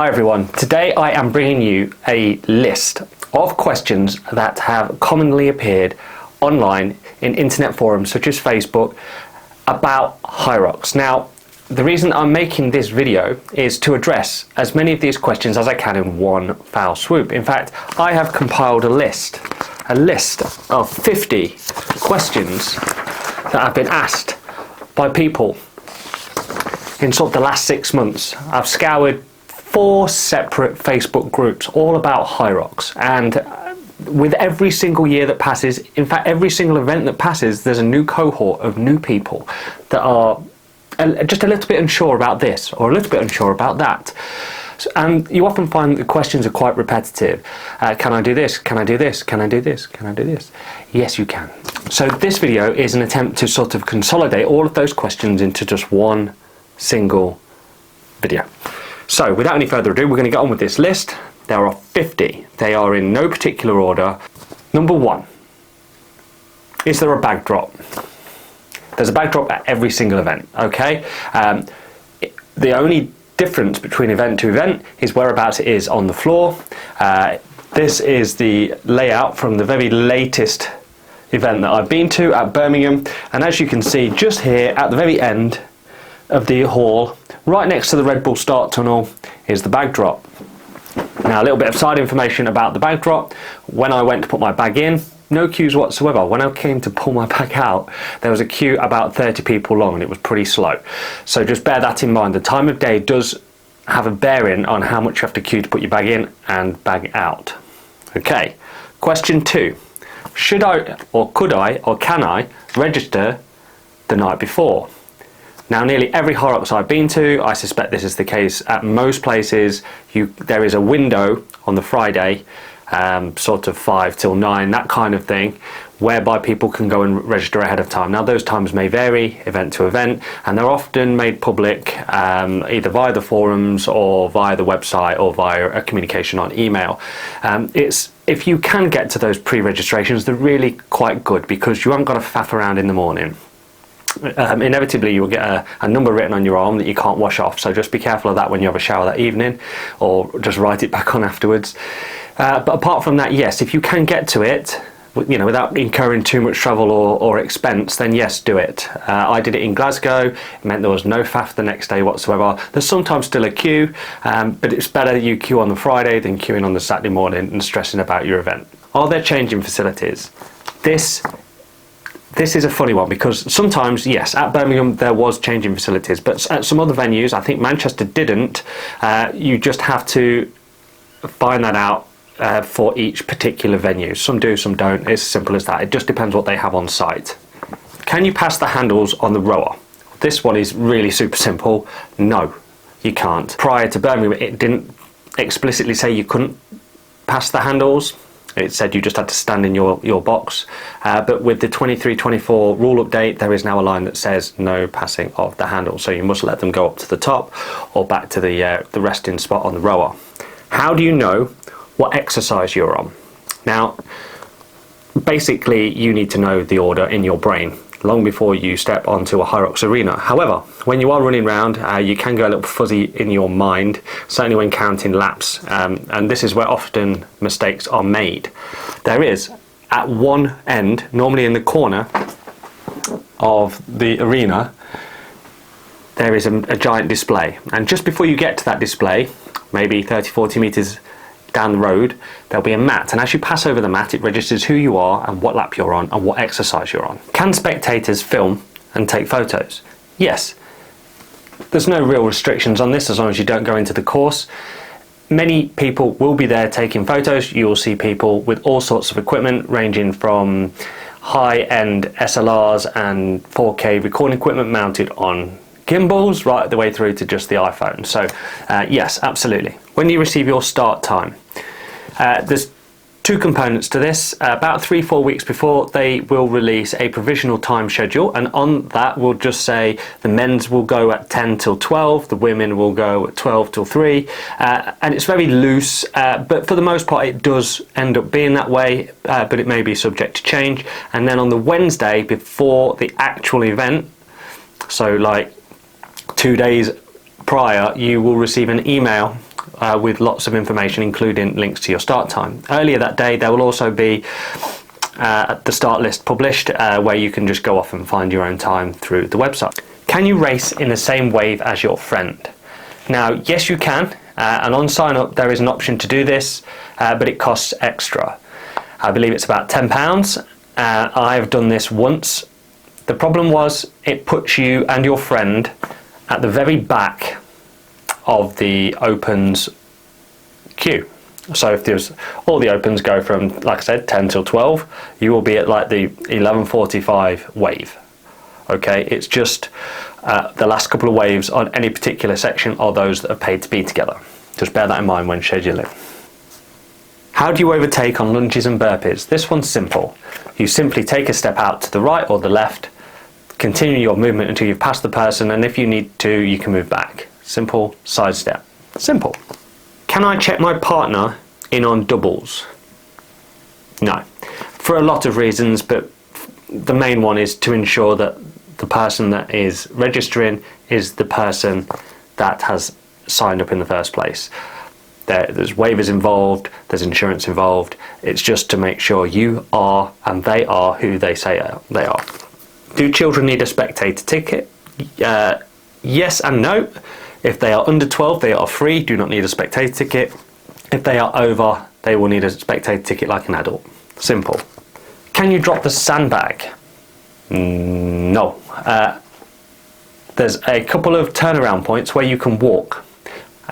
Hi everyone, today I am bringing you a list of questions that have commonly appeared online in internet forums such as Facebook about Hyrox. Now, the reason I'm making this video is to address as many of these questions as I can in one foul swoop. In fact, I have compiled a list of 50 questions that have been asked by people in sort of the last 6 months. I've scoured 4 separate Facebook groups all about Hyrox, and with every single year that passes, in fact every single event that passes, there's a new cohort of new people that are just a little bit unsure about this or a little bit unsure about that. And you often find that the questions are quite repetitive. Can I do this? Can I do this? Can I do this? Can I do this? Yes, you can. So this video is an attempt to sort of consolidate all of those questions into just one single video. So without any further ado, we're going to get on with this list. There are 50. They are in no particular order. Number 1, is there a bag drop? There's a bag drop at every single event, okay? The only difference between event to event is whereabouts it is on the floor. This is the layout from the very latest event that I've been to at Birmingham, and as you can see just here at the very end of the hall, right next to the Red Bull start tunnel, is the bag drop. Now, a little bit of side information about the bag drop. When I went to put my bag in, no queues whatsoever. When I came to pull my bag out, there was a queue about 30 people long, and it was pretty slow. So just bear that in mind. The time of day does have a bearing on how much you have to queue to put your bag in and bag out. Okay, question 2. Should I, or could I, or can I register the night before? Now, nearly every Hyrox I've been to, I suspect this is the case at most places, there is a window on the Friday, sort of 5 till 9, that kind of thing, whereby people can go and register ahead of time. Now, those times may vary event to event, and they're often made public either via the forums or via the website or via a communication on email. If you can get to those pre-registrations, they're really quite good because you haven't got to faff around in the morning. Inevitably you will get a number written on your arm that you can't wash off, so just be careful of that when you have a shower that evening, or just write it back on afterwards. But apart from that, yes, if you can get to it, you know, without incurring too much travel or expense, then yes, do it. I did it in Glasgow. It meant there was no faff the next day whatsoever. There's sometimes still a queue, but it's better you queue on the Friday than queuing on the Saturday morning and stressing about your event. Are there changing facilities? This is a funny one because sometimes, yes, at Birmingham there was changing facilities, but at some other venues, I think Manchester didn't. You just have to find that out for each particular venue. Some do, some don't. It's as simple as that. It just depends what they have on site. Can you pass the handles on the rower? This one is really super simple. No, you can't. Prior to Birmingham, it didn't explicitly say you couldn't pass the handles. It said you just had to stand in your box, but with the 23-24 rule update, there is now a line that says no passing of the handle, so you must let them go up to the top or back to the resting spot on the rower. How do you know what exercise you're on? Now, basically you need to know the order in your brain long before you step onto a Hyrox arena. However, when you are running around, you can go a little fuzzy in your mind, certainly when counting laps, and this is where often mistakes are made. There is, at one end, normally in the corner of the arena, there is a giant display, and just before you get to that display, maybe 30-40 meters down the road, there'll be a mat, and as you pass over the mat, it registers who you are and what lap you're on and what exercise you're on. Can spectators film and take photos? Yes. There's no real restrictions on this as long as you don't go into the course. Many people will be there taking photos. You will see people with all sorts of equipment ranging from high-end SLRs and 4K recording equipment mounted on gimbals right the way through to just the iPhone. So yes, absolutely. When you receive your start time, there's 2 components to this. About 3-4 weeks before, they will release a provisional time schedule, and on that will just say the men's will go at 10 till 12, the women will go at 12 till 3, and it's very loose, but for the most part it does end up being that way, but it may be subject to change. And then on the Wednesday before the actual event, so like 2 days prior, you will receive an email with lots of information, including links to your start time. Earlier that day, there will also be the start list published, where you can just go off and find your own time through the website. Can you race in the same wave as your friend? Now, yes, you can, and on sign up there is an option to do this, but it costs extra. I believe it's about £10. I've done this once. The problem was it puts you and your friend at the very back of the opens queue. So if there's all the opens go from, like I said, 10 till 12, you will be at like the 11:45 wave. Okay, it's just the last couple of waves on any particular section are those that are paid to be together. Just bear that in mind when scheduling. How do you overtake on lunges and burpees? This one's simple. You simply take a step out to the right or the left, continue your movement until you've passed the person, and if you need to, you can move back. Simple side step. Simple. Can I check my partner in on doubles? No. For a lot of reasons, but the main one is to ensure that the person that is registering is the person that has signed up in the first place. There's waivers involved, there's insurance involved. It's just to make sure you are and they are who they say they are. Do children need a spectator ticket? Yes and no. If they are under 12, they are free, do not need a spectator ticket. If they are over, they will need a spectator ticket like an adult. Simple. Can you drop the sandbag? No. There's a couple of turnaround points where you can walk.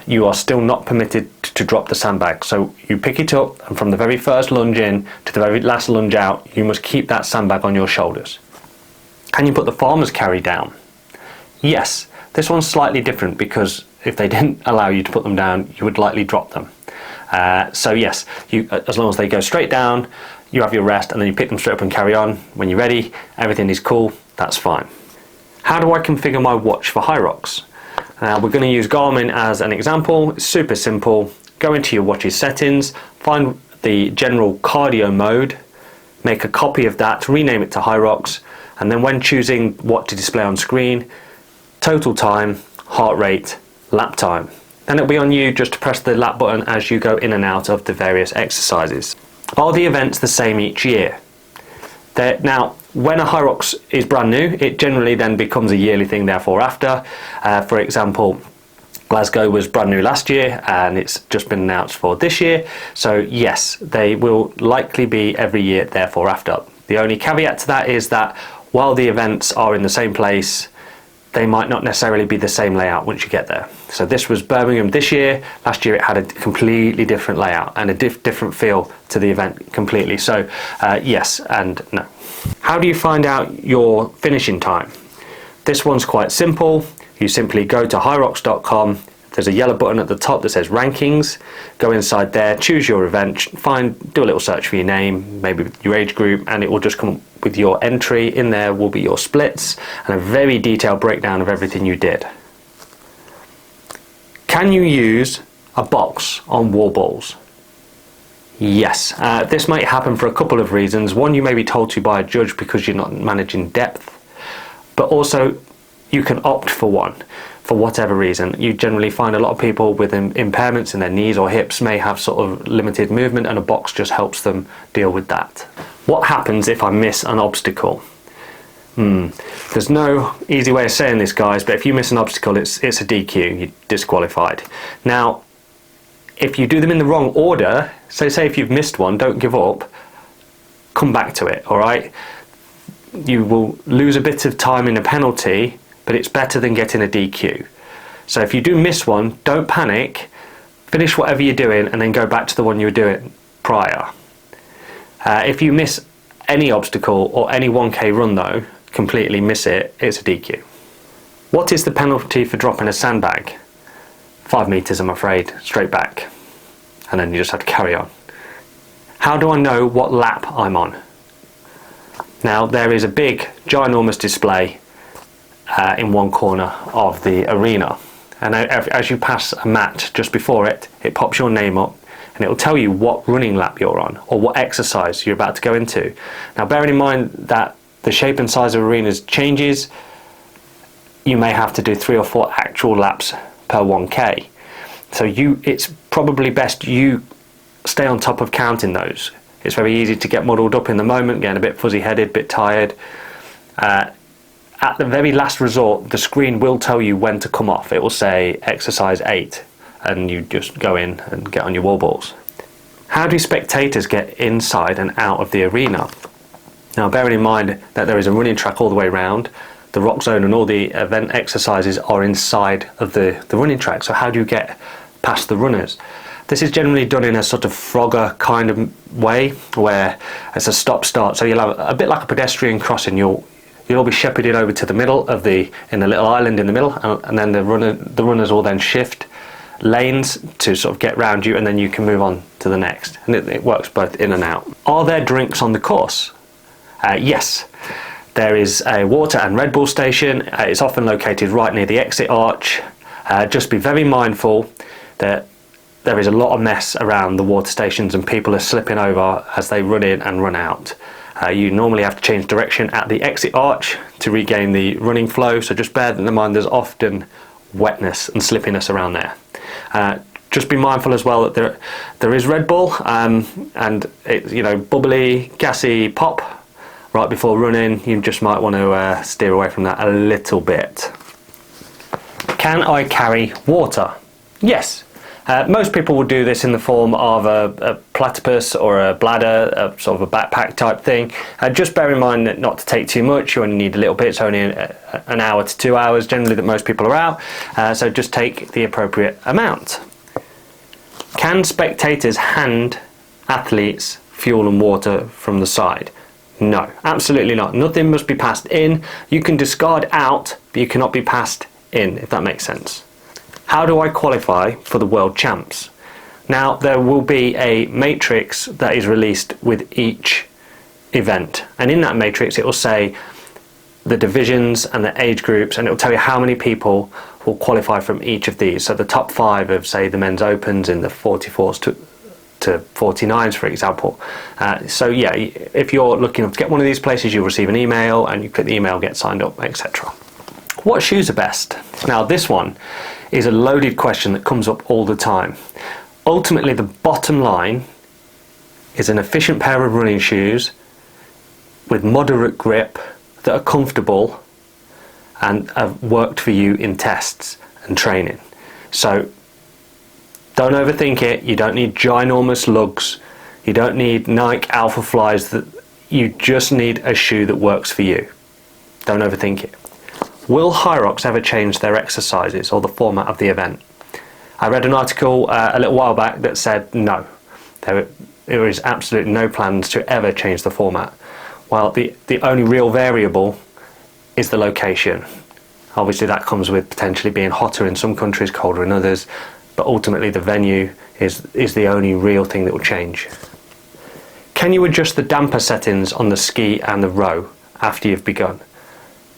You are still not permitted to drop the sandbag. So you pick it up, and from the very first lunge in to the very last lunge out, you must keep that sandbag on your shoulders. Can you put the farmer's carry down? Yes. This one's slightly different because if they didn't allow you to put them down, you would likely drop them. So yes, as long as they go straight down, you have your rest, and then you pick them straight up and carry on. When you're ready, everything is cool, that's fine. How do I configure my watch for Hyrox? We're going to use Garmin as an example. It's super simple. Go into your watch's settings, find the general cardio mode, make a copy of that, rename it to Hyrox, and then when choosing what to display on screen, total time, heart rate, lap time. Then it'll be on you just to press the lap button as you go in and out of the various exercises. Are the events the same each year? Now, when a Hyrox is brand new, it generally then becomes a yearly thing, therefore after. For example, Glasgow was brand new last year and it's just been announced for this year. So yes, they will likely be every year, therefore after. The only caveat to that is that while the events are in the same place, they might not necessarily be the same layout once you get there. So this was Birmingham this year. Last year it had a completely different layout and a different feel to the event completely. So yes and no. How do you find out your finishing time? This one's quite simple. You simply go to hyrox.com. There's a yellow button at the top that says rankings. Go inside there, choose your event, do a little search for your name, maybe your age group, and it will just come up with your entry. In there will be your splits and a very detailed breakdown of everything you did. Can you use a box on wall balls? Yes. This might happen for a couple of reasons. One, you may be told to by a judge because you're not managing depth, but also you can opt for one. For whatever reason, you generally find a lot of people with impairments in their knees or hips may have sort of limited movement, and a box just helps them deal with that. What happens if I miss an obstacle? There's no easy way of saying this, guys, but if you miss an obstacle, it's a DQ, you're disqualified. Now, if you do them in the wrong order, so say if you've missed one, don't give up, come back to it, all right? You will lose a bit of time in a penalty, but it's better than getting a DQ. So if you do miss one, don't panic, finish whatever you're doing and then go back to the one you were doing prior. If you miss any obstacle or any 1K run though, completely miss it, it's a DQ. What is the penalty for dropping a sandbag? 5 meters, I'm afraid, straight back. And then you just have to carry on. How do I know what lap I'm on? Now there is a big, ginormous display in one corner of the arena, and as you pass a mat just before it, it pops your name up and it will tell you what running lap you're on or what exercise you're about to go into. Now bearing in mind that the shape and size of arenas changes, you may have to do 3 or 4 actual laps per 1K. So it's probably best you stay on top of counting those. It's very easy to get muddled up in the moment, getting a bit fuzzy-headed, a bit tired. At the very last resort, the screen will tell you when to come off. It will say exercise 8, and you just go in and get on your wall balls. How do spectators get inside and out of the arena? Now, bearing in mind that there is a running track all the way around, the rock zone and all the event exercises are inside of the running track. So how do you get past the runners? This is generally done in a sort of Frogger kind of way, where it's a stop-start. So you'll have a bit like a pedestrian crossing. You'll all be shepherded over to the middle of in the little island in the middle, and then the runners will then shift lanes to sort of get round you, and then you can move on to the next. And it works both in and out. Are there drinks on the course? Yes. There is a water and Red Bull station. It's often located right near the exit arch. Just be very mindful that there is a lot of mess around the water stations and people are slipping over as they run in and run out. You normally have to change direction at the exit arch to regain the running flow, so just bear in mind there's often wetness and slippiness around there. Just be mindful as well that there is Red Bull and it's, bubbly, gassy pop right before running. You just might want to steer away from that a little bit. Can I carry water? Yes. Most people will do this in the form of a platypus or a bladder, a sort of a backpack type thing. Just bear in mind that not to take too much. You only need a little bit. It's only an hour to 2 hours generally that most people are out. So just take the appropriate amount. Can spectators hand athletes fuel and water from the side? No, absolutely not. Nothing must be passed in. You can discard out, but you cannot be passed in, if that makes sense. How do I qualify for the World Champs? Now, there will be a matrix that is released with each event, and in that matrix it will say the divisions and the age groups, and it will tell you how many people will qualify from each of these. So the top 5 of, say, the men's opens in the 44s to 49s, for example. So yeah, if you're looking to get one of these places, you'll receive an email, and you click the email, get signed up, etc. What shoes are best? Now, this one is a loaded question that comes up all the time. Ultimately, the bottom line is an efficient pair of running shoes with moderate grip that are comfortable and have worked for you in tests and training. So don't overthink it. You don't need ginormous lugs. You don't need Nike Alpha Flies. You just need a shoe that works for you. Don't overthink it. Will Hyrox ever change their exercises or the format of the event? I read an article a little while back that said no. There is absolutely no plans to ever change the format. While the only real variable is the location. Obviously that comes with potentially being hotter in some countries, colder in others, but ultimately the venue is the only real thing that will change. Can you adjust the damper settings on the ski and the row after you've begun?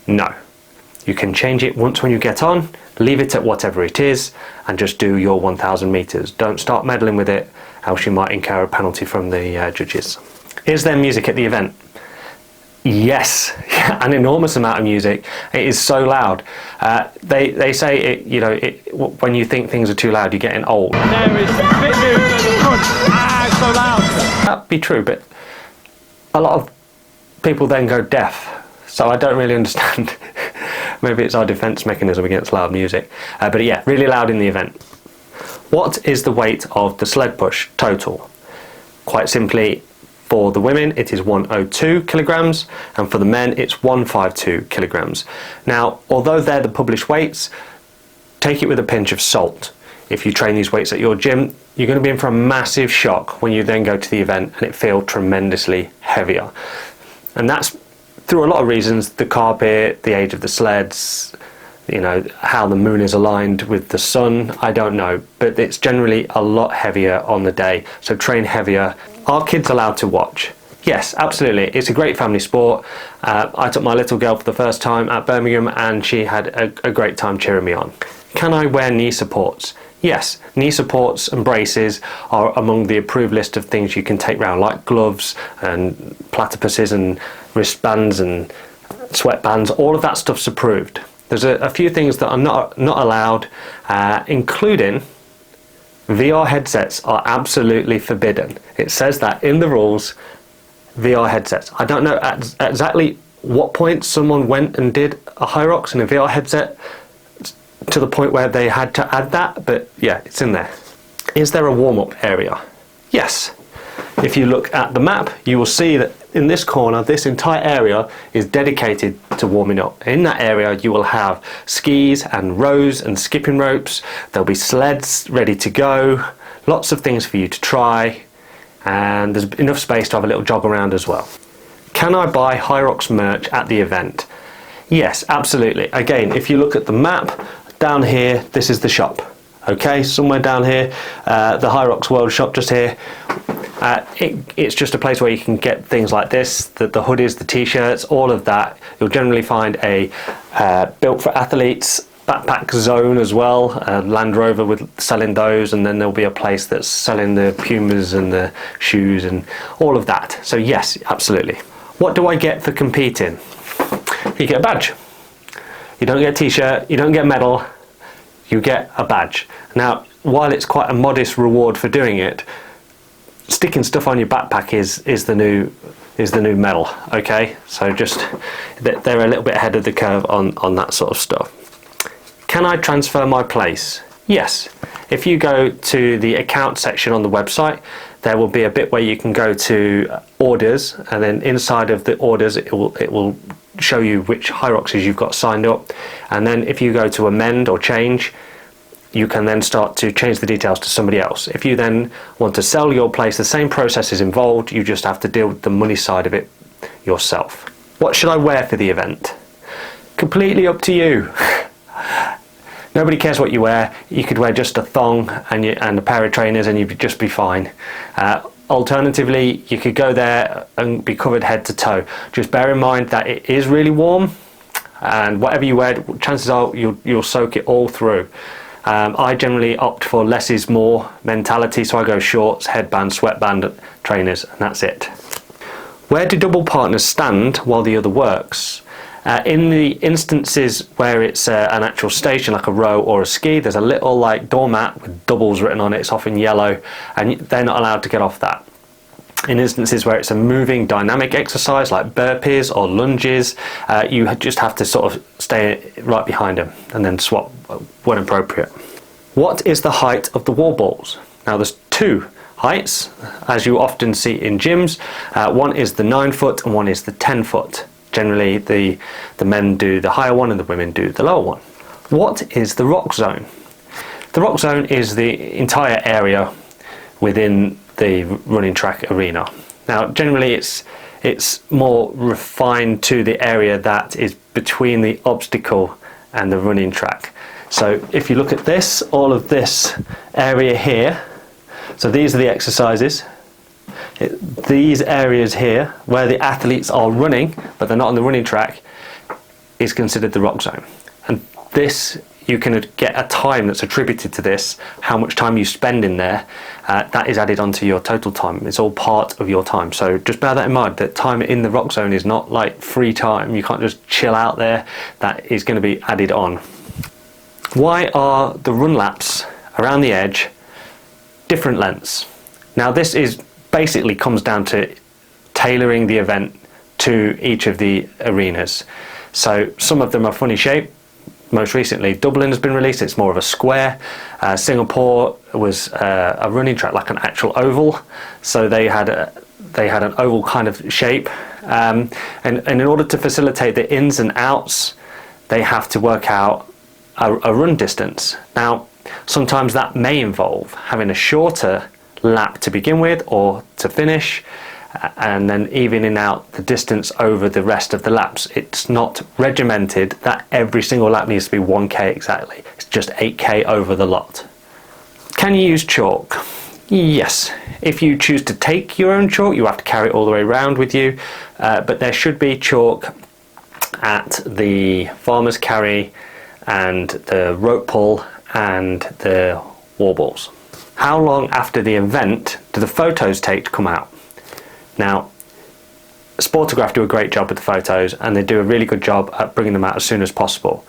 No. You can change it once when you get on, leave it at whatever it is, and just do your 1,000 meters. Don't start meddling with it, else you might incur a penalty from the judges. Is there music at the event? Yes, an enormous amount of music. It is so loud. They say when you think things are too loud, you're getting old. There is a bit new at the front. It's so loud. That'd be true, but a lot of people then go deaf. So I don't really understand. Maybe it's our defence mechanism against loud music. But yeah, really loud in the event. What is the weight of the sled push total? Quite simply, for the women it is 102 kilograms, and for the men it's 152 kilograms. Now, although they're the published weights, take it with a pinch of salt. If you train these weights at your gym, you're going to be in for a massive shock when you then go to the event and it feels tremendously heavier. And that's through a lot of reasons: the carpet, the age of the sleds, how the moon is aligned with the sun, I don't know, but it's generally a lot heavier on the day, so train heavier. Are kids allowed to watch? Yes, absolutely. It's a great family sport. I took my little girl for the first time at Birmingham and she had a great time cheering me on. Can I wear knee supports? Yes, knee supports and braces are among the approved list of things you can take round, like gloves and platypuses and wristbands and sweatbands. All of that stuff's approved. There's a few things that are not allowed, including VR headsets are absolutely forbidden. It says that in the rules, VR headsets. I don't know at exactly what point someone went and did a Hyrox in a VR headset to the point where they had to add that, but yeah, it's in there. Is there a warm-up area? Yes. If you look at the map, you will see that in this corner, this entire area is dedicated to warming up. In that area, you will have skis and rows and skipping ropes. There'll be sleds ready to go, lots of things for you to try, and there's enough space to have a little jog around as well. Can I buy Hyrox merch at the event? Yes, absolutely. Again, if you look at the map, down here, this is the shop. Okay, somewhere down here, the Hyrox World shop just here. It's just a place where you can get things like this, the hoodies, the t-shirts, all of that. You'll generally find a built for athletes backpack zone as well, Land Rover with selling those, and then there'll be a place that's selling the Pumas and the shoes and all of that. So yes, absolutely. What do I get for competing? You get a badge. You don't get a t-shirt, you don't get a medal, you get a badge. Now, while it's quite a modest reward for doing it, sticking stuff on your backpack is the new medal. Okay, so just they're a little bit ahead of the curve on that sort of stuff. Can I transfer my place? Yes. If you go to the account section on the website, there will be a bit where you can go to orders, and then inside of the orders it will show you which Hyroxes you've got signed up, and then if you go to amend or change, you can then start to change the details to somebody else. If you then want to sell your place, the same process is involved, you just have to deal with the money side of it yourself. What should I wear for the event? Completely up to you. Nobody cares what you wear. You could wear just a thong and a pair of trainers and you'd just be fine. Alternatively, you could go there and be covered head to toe. Just bear in mind that it is really warm, and whatever you wear, chances are you'll soak it all through. I generally opt for less is more mentality, so I go shorts, headband, sweatband, trainers, and that's it. Where do double partners stand while the other works? In the instances where it's an actual station, like a row or a ski, there's a little like doormat with doubles written on it. It's often yellow, and they're not allowed to get off that. In instances where it's a moving dynamic exercise like burpees or lunges, you just have to sort of stay right behind them and then swap when appropriate. What is the height of the wall balls? Now there's two heights, as you often see in gyms. One is the 9 foot and one is the 10 foot. Generally the men do the higher one and the women do the lower one. What is the rock zone? The rock zone is the entire area within the running track arena. Now generally it's more refined to the area that is between the obstacle and the running track. So if you look at this, all of this area here, so these are the exercises. These areas here where the athletes are running but they're not on the running track is considered the rock zone, and this you can get a time that's attributed to this, how much time you spend in there, that is added onto your total time. It's all part of your time, so just bear that in mind, that time in the rock zone is not like free time. You can't just chill out there, that is going to be added on. Why are the run laps around the edge different lengths? Now this is basically comes down to tailoring the event to each of the arenas. So some of them are funny shape. Most recently Dublin has been released, it's more of a square. Singapore was a running track like an actual oval, so they had an oval kind of shape, and in order to facilitate the ins and outs they have to work out a run distance. Now sometimes that may involve having a shorter lap to begin with or to finish, and then evening out the distance over the rest of the laps. It's not regimented that every single lap needs to be 1k exactly. It's just 8k over the lot. Can you use chalk? Yes. If you choose to take your own chalk, you have to carry it all the way around with you, but there should be chalk at the farmer's carry and the rope pull and the wall balls. How long after the event do the photos take to come out? Now, Sportograph do a great job with the photos, and they do a really good job at bringing them out as soon as possible.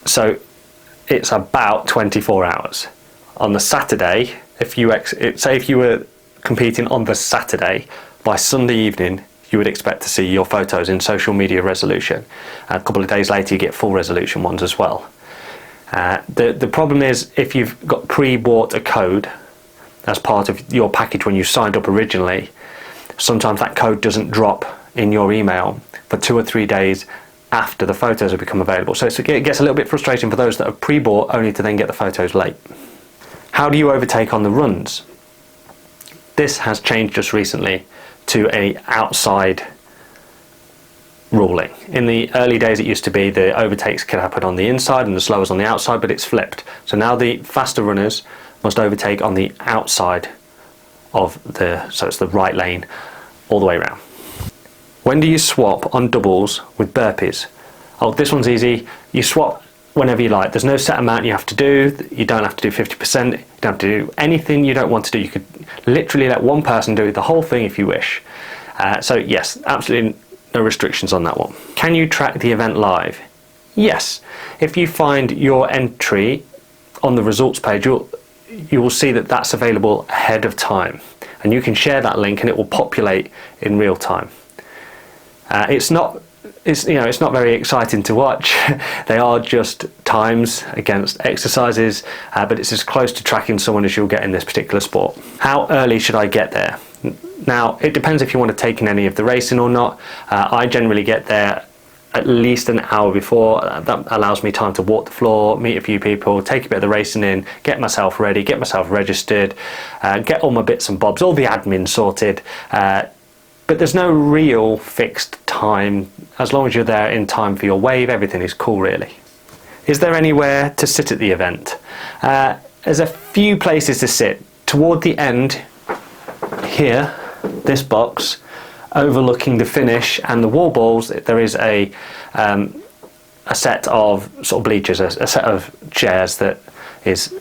So it's about 24 hours. on the Saturday, if you say if you were competing on the Saturday, by Sunday evening you would expect to see your photos in social media resolution. A couple of days later you get full resolution ones as well. The problem is, if you've got pre-bought a code as part of your package when you signed up originally, sometimes that code doesn't drop in your email for 2 or 3 days after the photos have become available. So it gets a little bit frustrating for those that have pre-bought only to then get the photos late. How do you overtake on the runs? This has changed just recently to a outside ruling. In the early days it used to be the overtakes could happen on the inside and the slowers on the outside, but it's flipped. So now the faster runners must overtake on the outside of so it's the right lane all the way around. When do you swap on doubles with burpees? Oh, this one's easy. You swap whenever you like. There's no set amount you have to do. You don't have to do 50%. You don't have to do anything you don't want to do. You could literally let one person do the whole thing if you wish. So yes, absolutely no restrictions on that one. Can you track the event live? Yes. If you find your entry on the results page, you will see that that's available ahead of time, and you can share that link and it will populate in real time. It's not very exciting to watch. They are just times against exercises, but it's as close to tracking someone as you'll get in this particular sport. How early should I get there? Now, it depends if you want to take in any of the racing or not. I generally get there at least an hour before. That allows me time to walk the floor, meet a few people, take a bit of the racing in, get myself ready, get myself registered, get all my bits and bobs, all the admin sorted. But there's no real fixed time. As long as you're there in time for your wave, everything is cool, really. Is there anywhere to sit at the event? There's a few places to sit. Toward the end, here, this box, overlooking the finish and the wall balls, there is a set of sort of bleachers, a set of chairs that is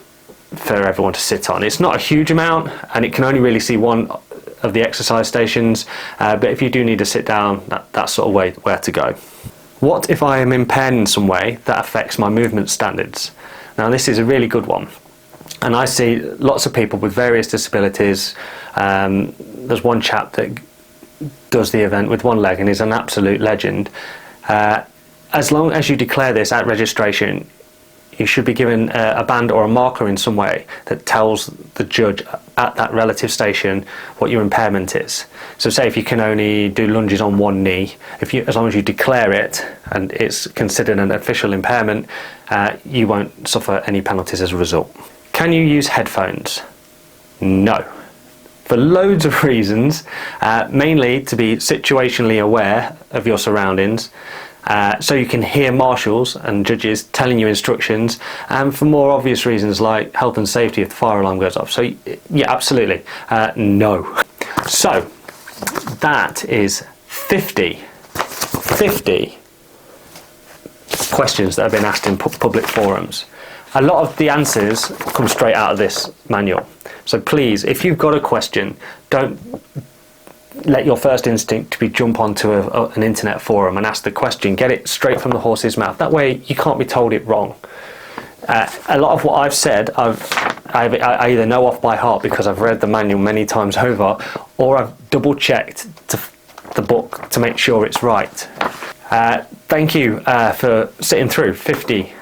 for everyone to sit on. It's not a huge amount, and it can only really see one of the exercise stations, but if you do need to sit down, that's sort of where to go. What if I am impaired in some way that affects my movement standards? Now, this is a really good one, and I see lots of people with various disabilities. There's one chap that does the event with one leg and is an absolute legend. As long as you declare this at registration, you should be given a band or a marker in some way that tells the judge at that relative station what your impairment is. So say if you can only do lunges on one knee, as long as you declare it and it's considered an official impairment, you won't suffer any penalties as a result. Can you use headphones? No. For loads of reasons, mainly to be situationally aware of your surroundings, so you can hear marshals and judges telling you instructions, and for more obvious reasons like health and safety if the fire alarm goes off. So yeah, absolutely no. So that is 50 questions that have been asked in public forums. A lot of the answers come straight out of this manual. So please, if you've got a question, don't let your first instinct be jump onto an internet forum and ask the question. Get it straight from the horse's mouth. That way you can't be told it wrong. A lot of what I've said, I either know off by heart because I've read the manual many times over, or I've double checked the book to make sure it's right. Thank you for sitting through 50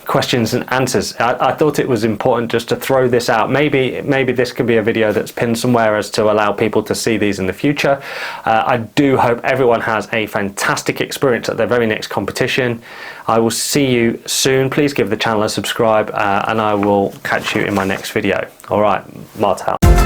questions and answers. I thought it was important just to throw this out. Maybe this could be a video that's pinned somewhere as to allow people to see these in the future. I do hope everyone has a fantastic experience at their very next competition. I will see you soon. Please give the channel a subscribe, and I will catch you in my next video. All right, Marta out.